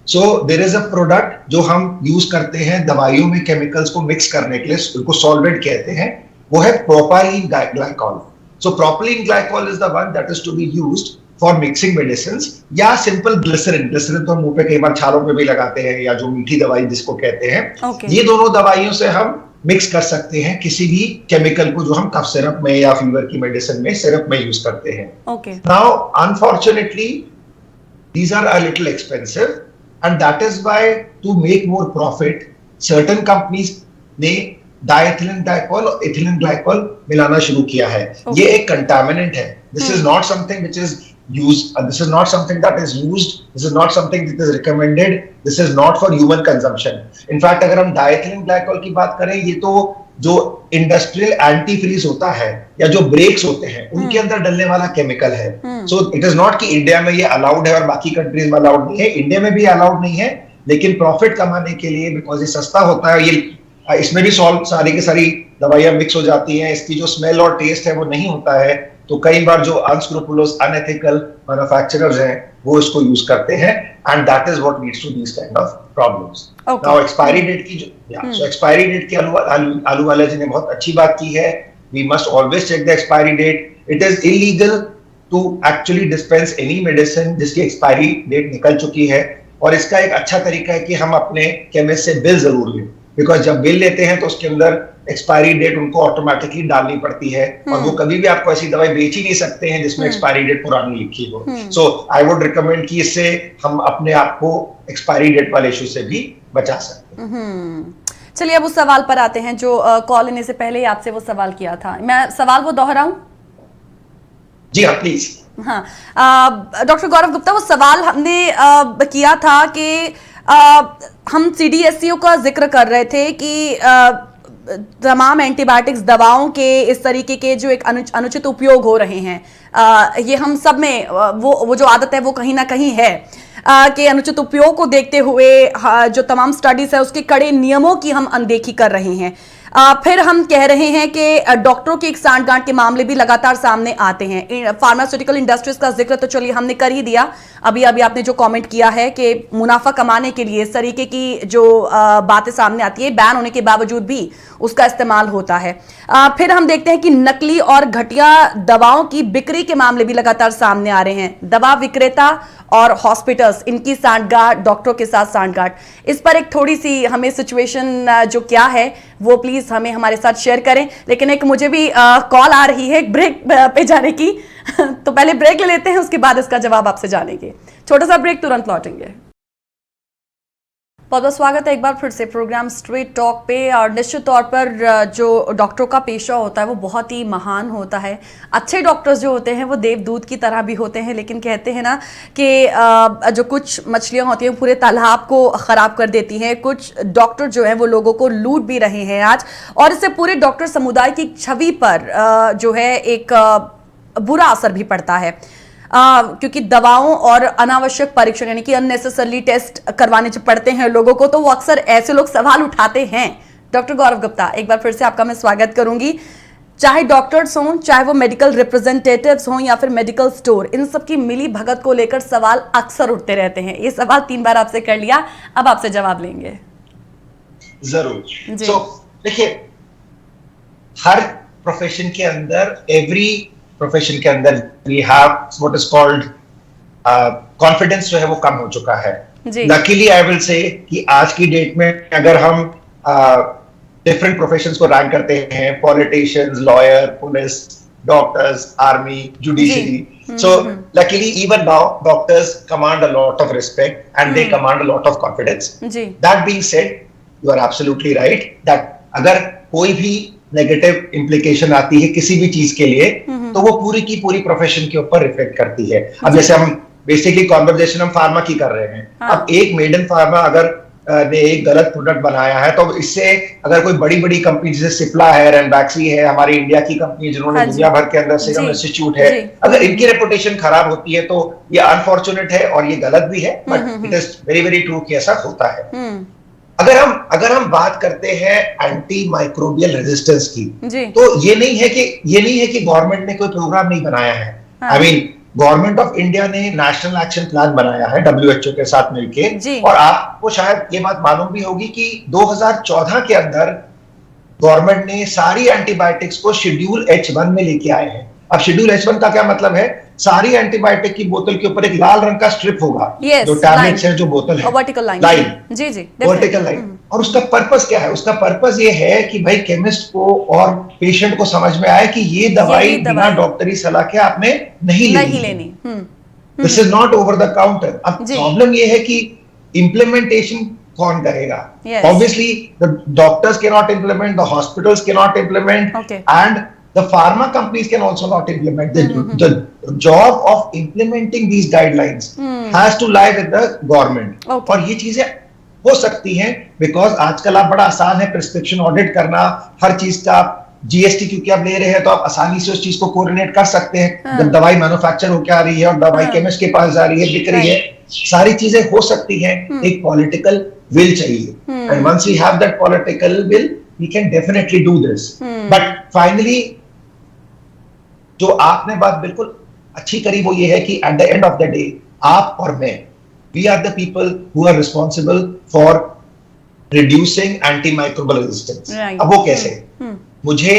So there is a product जो हम यूज करते हैं दवाइयों में केमिकल्स को मिक्स करने के लिए, उसको सॉल्वेंट कहते हैं, वो है propylene glycol. So propylene glycol is the one that is to be used for mixing medicines, या सिंपल ग्लिसरीन। ग्लिसरीन तो मुंह पे कई बार छालों पे भी लगाते हैं, या जो मीठी दवाई जिसको कहते हैं। ये दोनों दवाइयों से हम मिक्स कर सकते हैं किसी भी केमिकल को जो हम कफ सिरप में या फीवर की मेडिसिन में सिरप में यूज करते हैं। Now unfortunately these are a little expensive, and that is why to make more profit certain companies ने diethylene glycol और ethylene glycol मिलाना शुरू किया है। ये एक contaminant है। This is not something which is used, this is not something that is used, this is not something that is recommended, this is not for human consumption. In fact अगर हम diethylene glycol की बात करें, ये तो जो industrial anti freeze होता है या जो ब्रेक्स होते हैं उनके अंदर डलने वाला केमिकल है। सो इट इज नॉट कि इंडिया में ये अलाउड है और बाकी कंट्रीज में अलाउड नहीं है। इंडिया में भी अलाउड नहीं है, लेकिन प्रॉफिट कमाने के लिए, बिकॉज ये सस्ता होता है, ये इसमें भी सारी की सारी दवाइयां मिक्स हो जाती हैं, इसकी जो स्मेल और टेस्ट है वो नहीं होता है, तो कई बार जो अनस्क्रूपुलस अनएथिकल मैन्युफैक्चरर्स हैं वो इसको यूज करते हैं, and that is what leads to these kind of problems. Now expiry date की सो एक्सपायरी डेट की आलूवालिया जी ने बहुत अच्छी बात की है। We must always check the expiry date. It is illegal to actually dispense any medicine जिसकी expiry date निकल चुकी है, और इसका एक अच्छा तरीका है कि हम अपने केमिस्ट से बिल जरूर लें। बिकॉज जब बिल लेते हैं तो उसके अंदर एक्सपायरी डेट उनको ऑटोमेटिकली डालनी पड़ती है, और वो कभी भी आपको ऐसी दवाई बेच ही नहीं सकते हैं जिसमें एक्सपायरी डेट पुरानी लिखी हो। सो आई वुड रिकमेंड कि इससे हम अपने आप को एक्सपायरी डेट वाले इशू से भी बचा सकते हैं। चलिए अब उस सवाल पर आते हैं जो कॉल लेने से पहले ही आपसे वो सवाल किया था। मैं सवाल वो दोहराऊं? जी हाँ प्लीज। हाँ, डॉक्टर गौरव गुप्ता, वो सवाल हमने किया था कि हम CDSCO का जिक्र कर रहे थे कि तमाम एंटीबायोटिक्स दवाओं के इस तरीके के जो एक अनुचित उपयोग हो रहे हैं, ये हम सब में वो जो आदत है वो कहीं ना कहीं है कि अनुचित उपयोग को देखते हुए जो तमाम स्टडीज है उसके कड़े नियमों की हम अनदेखी कर रहे हैं। फिर हम कह रहे हैं कि डॉक्टरों की एक सांठगांठ के मामले भी लगातार सामने आते हैं। फार्मास्यूटिकल इंडस्ट्रीज का जिक्र तो चलिए हमने कर ही दिया, अभी आपने जो कमेंट किया है कि मुनाफा कमाने के लिए इस तरीके की जो बातें सामने आती है, बैन होने के बावजूद भी उसका इस्तेमाल होता है। फिर हम देखते हैं कि नकली और घटिया दवाओं की बिक्री के मामले भी लगातार सामने आ रहे हैं। दवा विक्रेता और हॉस्पिटल्स, इनकी सांठगांठ, डॉक्टरों के साथ सांठगांठ, इस पर एक थोड़ी सी हमें सिचुएशन जो क्या है वो प्लीज हमें हमारे साथ शेयर करें। लेकिन एक मुझे भी कॉल आ रही है ब्रेक पे जाने की तो पहले ब्रेक ले लेते हैं, उसके बाद इसका जवाब आपसे जानेंगे। छोटा सा ब्रेक, तुरंत लौटेंगे। बहुत बहुत स्वागत है एक बार फिर से प्रोग्राम स्ट्रेट टॉक पे। और निश्चित तौर पर जो डॉक्टरों का पेशा होता है वो बहुत ही महान होता है। अच्छे डॉक्टर्स जो होते हैं वो देवदूत की तरह भी होते हैं, लेकिन कहते हैं ना कि जो कुछ मछलियां होती हैं वो पूरे तालाब को ख़राब कर देती हैं। कुछ डॉक्टर जो हैं वो लोगों को लूट भी रहे हैं आज, और इससे पूरे डॉक्टर समुदाय की छवि पर जो है एक बुरा असर भी पड़ता है। क्योंकि दवाओं और अनावश्यक परीक्षण यानी कि अननेसेसरली टेस्ट करवाने जो पड़ते हैं लोगों को, तो वो अक्सर ऐसे लोग सवाल उठाते हैं। डॉक्टर गौरव गुप्ता, एक बार फिर से आपका मैं स्वागत करूंगी। चाहे डॉक्टर्स हों, चाहे वो मेडिकल रिप्रेजेंटेटिव्स हों या फिर मेडिकल स्टोर, इन सब की मिली भगत को लेकर सवाल अक्सर उठते रहते हैं। ये सवाल 3 बार आपसे कर लिया, अब आपसे जवाब लेंगे। जरूर। देखिए, हर प्रोफेशन के अंदर, एवरी प्रोफेशन के अंदर we have what is called confidence जो है वो कम हो चुका है। लकीली आई विल से कि आज की डेट में अगर हम डिफरेंट प्रोफेशंस को रैंक करते हैं, politicians, lawyer, police, doctors, army, judiciary, so luckily even now doctors command a lot of respect and they command a lot of confidence. That being said, you are absolutely right that अगर कोई भी negative implication आती है किसी भी चीज के लिए तो वो पूरी की पूरी प्रोफेशन के ऊपर रिफ्लेक्ट करती है। अब जैसे हम बेसिकली कॉन्वर्सेशन हम फार्मा की कर रहे हैं। हाँ। अब एक मेडन फार्मा अगर ने एक गलत प्रोडक्ट बनाया है तो इससे अगर कोई बड़ी बड़ी कंपनी जैसे सिप्ला है, रैनबैक्सी है, हमारी इंडिया की कंपनी जिन्होंने दुनिया भर के अंदर सीरम इंस्टीट्यूट है, अगर इनकी रेपुटेशन खराब होती है तो ये अनफॉर्चुनेट है और ये गलत भी है, but it is very very true कि ऐसा होता है। अगर हम बात करते हैं एंटी माइक्रोबियल रेजिस्टेंस की, तो ये नहीं है कि गवर्नमेंट ने कोई प्रोग्राम नहीं बनाया है। I mean government of India ने नेशनल एक्शन प्लान बनाया है WHO के साथ मिलके, और आपको शायद ये बात मालूम भी होगी कि 2014 के अंदर गवर्नमेंट ने सारी एंटीबायोटिक्स को शेड्यूल H1 में लेके आए हैं। अब शेड्यूल H1 का क्या मतलब है? सारी एंटीबायोटिक की बोतल के ऊपर एक लाल रंग का स्ट्रिप होगा, जो टैबलेट्स है, जो बोतल है, वर्टिकल लाइन, वर्टिकल लाइन। और उसका पर्पस क्या है? उसका पर्पस ये है कि भाई केमिस्ट को और पेशेंट को समझ में आए कि ये दवाई बिना डॉक्टरी सलाह के आपने नहीं लेनी। This is not over the counter. अब प्रॉब्लम ये है कि इम्प्लीमेंटेशन कौन करेगा? Obviously the doctors can not implement, the hospitals can not implement, and the pharma companies can also not implement. The job of implementing these guidelines has to lie with the government. और ये चीजें हो सकती हैं because आजकल आप बड़ा आसान है प्रिस्क्रिप्शन ऑडिट करना, हर चीज का GST क्योंकि आप ले रहे हैं तो आप आसानी से उस चीज को कोऑर्डिनेट कर सकते हैं। जब दवाई मैन्युफैक्चर होकर आ रही है और दवाई केमिस्ट के पास जा रही है, बिक रही है, सारी चीजें हो सकती हैं। एक पॉलिटिकल विल चाहिए, and once we have that political will we can definitely do this. But finally जो आपने बात बिल्कुल अच्छी करी वो ये है कि at the end of the day आप और मैं, we are the people who are responsible for reducing antimicrobial resistance. अब वो कैसे? मुझे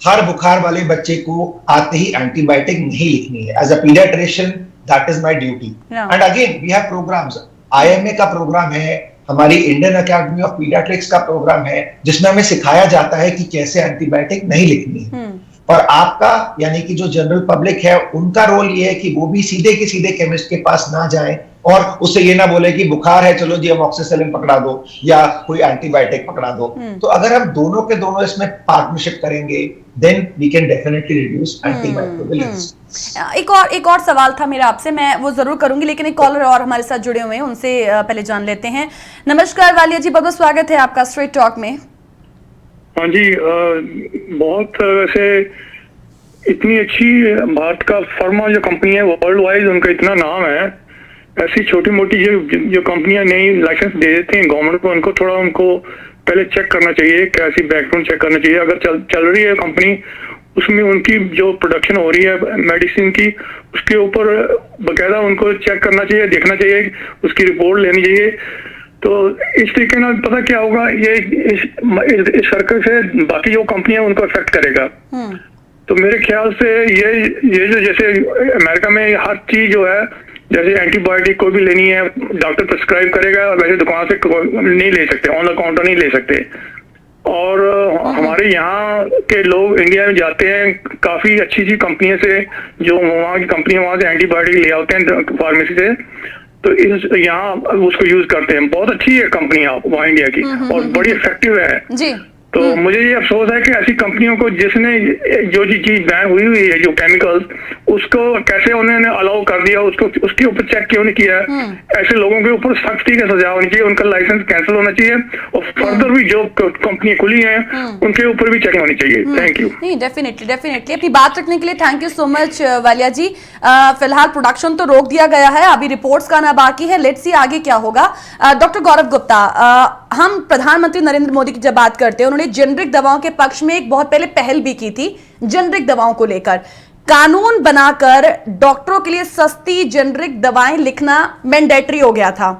हर बुखार वाले बच्चे को आते ही एंटीबायोटिक नहीं लिखनी है। As a paediatrician that is my duty, and again we have programmes. IMA का प्रोग्राम है, हमारी इंडियन अकेडमी ऑफ पीडियाट्रिक्स का प्रोग्राम है जिसमें हमें सिखाया जाता है कि कैसे एंटीबायोटिक नहीं लिखनी है। और आपका यानी कि जो जनरल पब्लिक है उनका रोल ये है कि वो भी सीधे के सीधे केमिस्ट के पास ना जाए और उससे ये ना बोले कि बुखार है चलो जी अमॉक्सिसिलिन पकड़ा दो या कोई एंटीबायोटिक पकड़ा दो। तो अगर हम दोनों के दोनों इसमें पार्टनरशिप करेंगे then we can definitely reduce antibiotic resistance. एक और सवाल था मेरा आपसे, मैं वो जरूर करूंगी, लेकिन एक कॉलर और हमारे साथ जुड़े हुए हैं, उनसे पहले जान लेते हैं। नमस्कार वालिया जी, बहुत बहुत स्वागत है आपका स्ट्रेट टॉक में। हाँ जी, बहुत वैसे इतनी अच्छी भारत का फार्मा जो कंपनी है वर्ल्ड वाइड उनका इतना नाम है, ऐसी छोटी मोटी जो कंपनियां नई लाइसेंस दे देती हैं गवर्नमेंट को, उनको थोड़ा उनको पहले चेक करना चाहिए, कैसी बैकग्राउंड चेक करना चाहिए। अगर चल रही है कंपनी, उसमें उनकी जो प्रोडक्शन हो रही है मेडिसिन की, उसके ऊपर बकायदा उनको चेक करना चाहिए, देखना चाहिए, उसकी रिपोर्ट लेनी चाहिए। तो इस तरीके में पता क्या होगा, ये इस सर्कल से बाकी जो कंपनियां उनको इफेक्ट करेगा। तो मेरे ख्याल से ये जो जैसे अमेरिका में हर चीज जो है, जैसे एंटीबायोटिक कोई भी लेनी है डॉक्टर प्रिस्क्राइब करेगा, वैसे दुकान से नहीं ले सकते, ऑन द काउंटर नहीं ले सकते। और हमारे यहाँ के लोग इंडिया में जाते हैं काफी अच्छी अच्छी कंपनियों से, जो वहाँ की कंपनियां वहाँ से एंटीबायोटिक ले आते हैं फार्मेसी से, तो यहाँ उसको यूज करते हैं। बहुत अच्छी है कंपनी वहाँ इंडिया की और बड़ी इफेक्टिव है जी। तो मुझे ये अफसोस है कि ऐसी कंपनियों को जिसने जो चीज बैन हुई है जो केमिकल्स, उसको कैसे उन्होंने अलाउ कर दिया, उसको उसके ऊपर चेक क्यों नहीं किया। ऐसे लोगों के ऊपर सख्ती का सजा होनी चाहिए, उनका लाइसेंस कैंसिल होना चाहिए और फर्दर भी जो कंपनियां खुली हैं उनके ऊपर भी चेकिंग होनी चाहिए। Thank you. नहीं, डेफिनेटली अपनी बात रखने के लिए thank you so much Walia ji. फिलहाल प्रोडक्शन तो रोक दिया गया है, अभी रिपोर्ट्स का आना बाकी है, लेट्स सी आगे क्या होगा। डॉक्टर गौरव गुप्ता, हम प्रधानमंत्री नरेंद्र मोदी की जब बात करते हैं, उन्होंने जेनरिक दवाओं के पक्ष में एक बहुत पहले पहल भी की थी, जेनरिक दवाओं को लेकर कानून बनाकर डॉक्टरों के लिए सस्ती जेनरिक दवाएं लिखना मैंडेटरी हो गया था।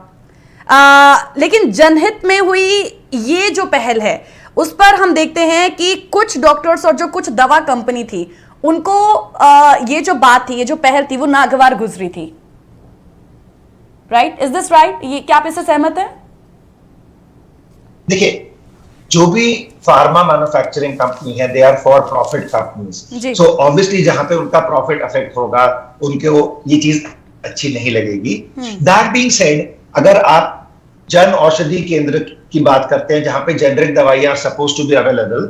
लेकिन जनहित में हुई ये जो पहल है उस पर हम देखते हैं कि कुछ डॉक्टर्स और जो कुछ दवा कंपनी थी उनको ये जो बात थी, ये जो पहल थी, वो नागवार गुजरी थी। Right, is this right? ये क्या आप इससे सहमत है? देखिए, जो भी फार्मा मैन्युफैक्चरिंग कंपनी है, they are for profit companies. So obviously जहां पे उनका प्रॉफिट अफेक्ट होगा, उनको ये चीज अच्छी नहीं लगेगी। दैट बीइंग सेड, अगर आप जन औषधि केंद्र की बात करते हैं जहां पे जेनरिक दवाइयां सपोज टू बी अवेलेबल,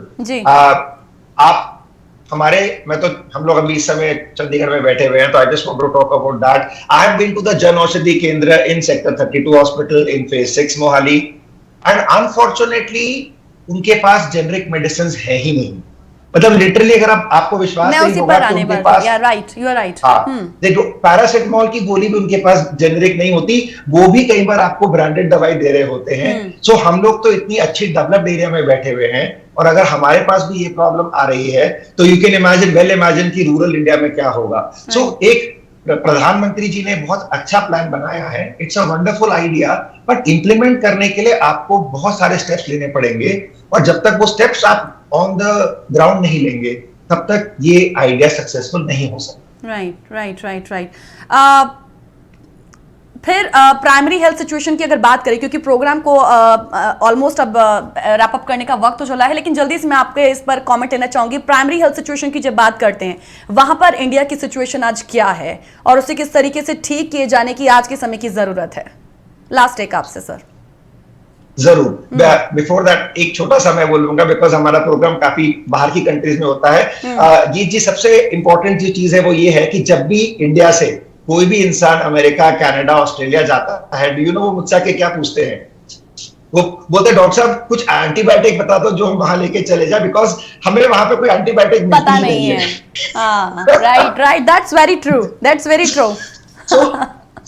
आप हमारे हम लोग अभी इस समय चंडीगढ़ में बैठे हुए हैं, तो I just want to talk about that. I have been to the Jan Aushadhi Kendra in sector 32 hospital in phase 6 Mohali, and unfortunately उनके पास जेनरिक मेडिसिन है ही नहीं। मतलब लिटरली अगर आपको विश्वास नहीं होगा तो उनके पास यू आर राइट। देखो, पैरासिटामोल की गोली भी उनके पास जेनरिक नहीं होती, वो भी कई बार आपको ब्रांडेड दवाई दे रहे होते हैं। सो हम लोग तो इतनी अच्छी डेवलप्ड एरिया में बैठे हुए हैं, और अगर हमारे पास भी ये प्रॉब्लम आ रही है तो यू कैन इमेजिन कि रूरल इंडिया में क्या होगा। सो एक प्रधानमंत्री जी ने बहुत अच्छा प्लान बनाया है, it's a wonderful idea, but implement करने के लिए आपको बहुत सारे स्टेप्स लेने पड़ेंगे, और जब तक वो स्टेप्स आप ऑन द ग्राउंड नहीं लेंगे तब तक ये आइडिया सक्सेसफुल नहीं हो सकता। राइट। फिर प्राइमरी हेल्थ सिचुएशन की अगर बात करें, क्योंकि प्रोग्राम को ऑलमोस्ट अब रैप अप करने का वक्त हो चला है, लेकिन जल्दी से मैं आपके इस पर कमेंट लेना चाहूंगी। प्राइमरी हेल्थ सिचुएशन की जब बात करते हैं, वहां पर इंडिया की सिचुएशन आज क्या है और उसे किस तरीके से ठीक किए जाने की आज के समय की जरूरत है? लास्ट एक आपसे सर। जरूर, बिफोर दैट एक छोटा सा मैं बोलूंगा, बिकॉज हमारा प्रोग्राम काफी बाहर की कंट्रीज में होता है। ये जी सबसे इंपॉर्टेंट जो चीज है वो ये है कि जब भी इंडिया से कोई भी इंसान अमेरिका, कनाडा, ऑस्ट्रेलिया जाता है, डू यू नो वो मुझसे आके क्या पूछते हैं? वो बोलते हैं डॉक्टर साहब कुछ एंटीबायोटिक बता दो जो हम वहां लेके चले जाए, बिकॉज हमें वहां पे कोई एंटीबायोटिक पता नहीं है। Right, that's very true.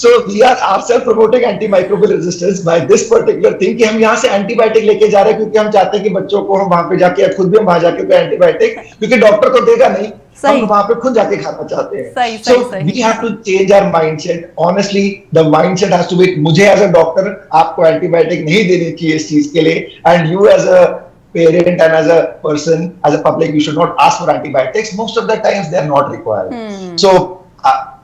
So we are ourselves promoting antimicrobial resistance by this particular thing कि हम यहाँ से एंटीबायोटिक लेके जा रहे हैं, क्योंकि हम चाहते हैं कि बच्चों को हम वहां पे जाके, खुद भी हम वहां जाके कोई एंटीबायोटिक, क्योंकि डॉक्टर तो देगा नहीं, हम वहां पे खुद जाके खाना चाहते हैं। So we have to change our mindset. Honestly, the mindset has to be, मुझे एज अ डॉक्टर आपको एंटीबायोटिक नहीं देनी चाहिए इस चीज के लिए, and you as a parent and as a person, as a public, you should not ask for antibiotics. Most of the times they are not required. So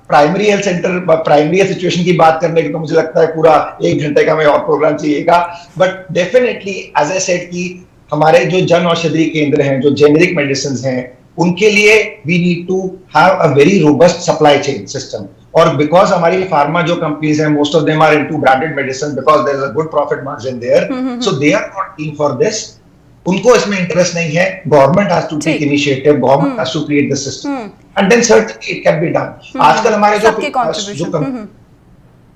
primary health centre, primary health situation की बात करने की तो मुझे लगता है पूरा 1 घंटे का मैं और प्रोग्राम चाहिएगा। But definitely as I said कि हमारे जो जन औषधि केंद्र हैं, जो जेनेरिक मेडिसिन हैं, उनके लिए we need to have a very robust supply chain system. और बिकॉज हमारी फार्मा जो कंपनीज हैं, most of them are into branded medicine because there is a good profit margin there, so they are not keen for this. उनको इसमें interest नहीं है। Government has to take initiative, government has to create the system and then certainly it can be done. आजकल हमारे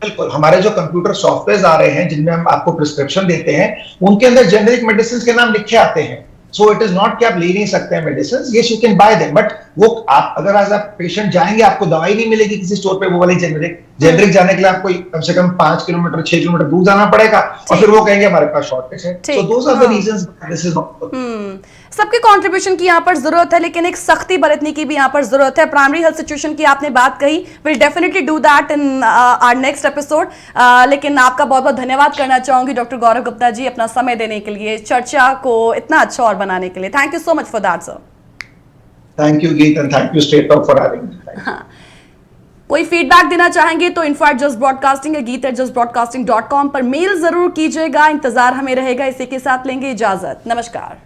बिल्कुल हमारे जो computer software आ रहे हैं जिनमें हम आपको प्रिस्क्रिप्शन देते हैं, उनके अंदर जेनेरिक मेडिसिन के नाम लिखे आते हैं। सो इट इज नॉट कि आप ले नहीं सकते हैं medicine, yes you can buy them, but वो आप अगर एज अ पेशेंट जाएंगे आपको दवाई नहीं मिलेगी किसी स्टोर पे वो वाली जेनेरिक जाने के लिए आपको कम से कम 5 किलोमीटर 6 किलोमीटर दूर जाना पड़ेगा और फिर वो कहेंगे हमारे पास शॉर्टेज है। So those are the reasons this is not. सबके कंट्रीब्यूशन की यहाँ पर जरूरत है, लेकिन एक सख्ती बरतने की भी यहाँ पर जरूरत है। प्राइमरी हेल्थ सिचुएशन की आपने बात कही, will definitely do that in our next episode. लेकिन आपका बहुत बहुत धन्यवाद करना चाहूंगी डॉक्टर गौरव गुप्ता जी, अपना समय देने के लिए, चर्चा को इतना अच्छा और बनाने के लिए। Thank you so much for that sir. Thank you Geet and thank you State Talk for having me. कोई फीडबैक देना चाहेंगे तो info@justbroadcasting या geet@justbroadcasting.com पर मेल जरूर कीजिएगा। इंतजार हमें रहेगा। इसी के साथ लेंगे इजाजत। नमस्कार।